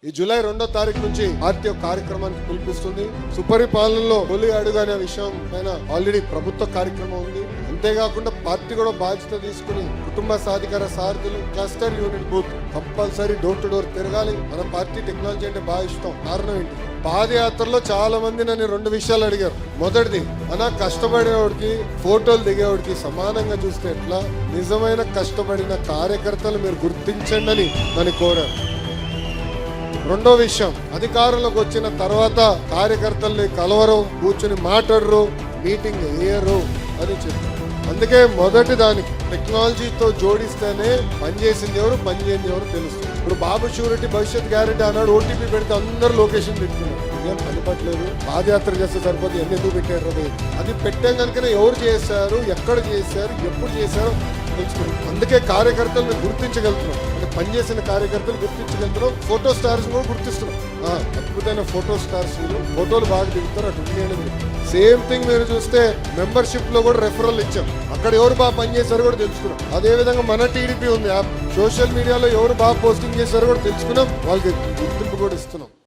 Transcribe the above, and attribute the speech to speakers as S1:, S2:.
S1: ఈ జూలై 2వ తారీఖు నుంచి పార్టీ కార్యక్రమానికి పిలిపిస్తుంది. సుపరిపాలనలో తొలి అడుగు అనే విషయం పైన ఆల్రెడీ ప్రభుత్వ కార్యక్రమం ఉంది. అంతేకాకుండా పార్టీ కూడా బాధ్యత తీసుకుని కుటుంబ సాధికార సారథులు cluster unit booth compulsory door to door తిరగాలి. మన పార్టీ టెక్నాలజీ అంటే బాగా ఇష్టం. కారణం ఏంటి? పాదయాత్రలో చాలా మంది నన్ను 2 విషయాలు అడిగారు. మొదటిది, మన కష్టపడేవాడికి ఫోటోలు దిగేవాడికి సమానంగా చూస్తే ఎట్లా, నిజమైన కష్టపడిన కార్యకర్తలు మీరు గుర్తించండి అని నన్ను కోరారు. రెండో విషయం, అధికారంలోకి వచ్చిన తర్వాత కార్యకర్తల్ని కలవరు, కూర్చుని మాట్లాడరు, మీటింగ్ వేయరు అని చెప్పారు. అందుకే మొదటి దానికి టెక్నాలజీతో జోడిస్తేనే పనిచేసింది ఎవరు, పనిచేయండి ఎవరు తెలుస్తుంది. ఇప్పుడు బాబు షూరిటీ భవిష్యత్ గ్యారెంటీ అన్నాడు, ఓటీపీ పెడితే అందరూ లొకేషన్ పెట్టుకున్నారు. ఏం పనిపట్లేదు, పాదయాత్ర చేస్తే సరిపోతే ఎందుకు పెట్టారు? అది పెట్టాం కనుకనే ఎవరు చేశారు, ఎక్కడ చేశారు, ఎప్పుడు చేశారు తెలుసుకున్నాం. అందుకే కార్యకర్తలు మేము గుర్తించగలుగుతున్నాం. అంటే పనిచేసిన కార్యకర్తలు గుర్తించగలుగుతున్నాం. ఫోటో స్టార్స్ కూడా గుర్తిస్తున్నాం. అద్భుతమైన ఫోటో స్టార్స్, ఫోటోలు బాగా దిగుతారు. అటు ఉండేది సేమ్ థింగ్ మీరు చూస్తే మెంబర్షిప్ లో కూడా రెఫరల్ ఇచ్చాం. అక్కడ ఎవరు బాగా పనిచేశారు కూడా తెలుసుకున్నాం. అదే విధంగా మన టీడీపీ ఉంది యాప్, సోషల్ మీడియాలో ఎవరు బాగా పోస్టింగ్ చేశారో కూడా తెలుసుకున్నాం. వాళ్ళకి గుర్తింపు కూడా ఇస్తున్నాం.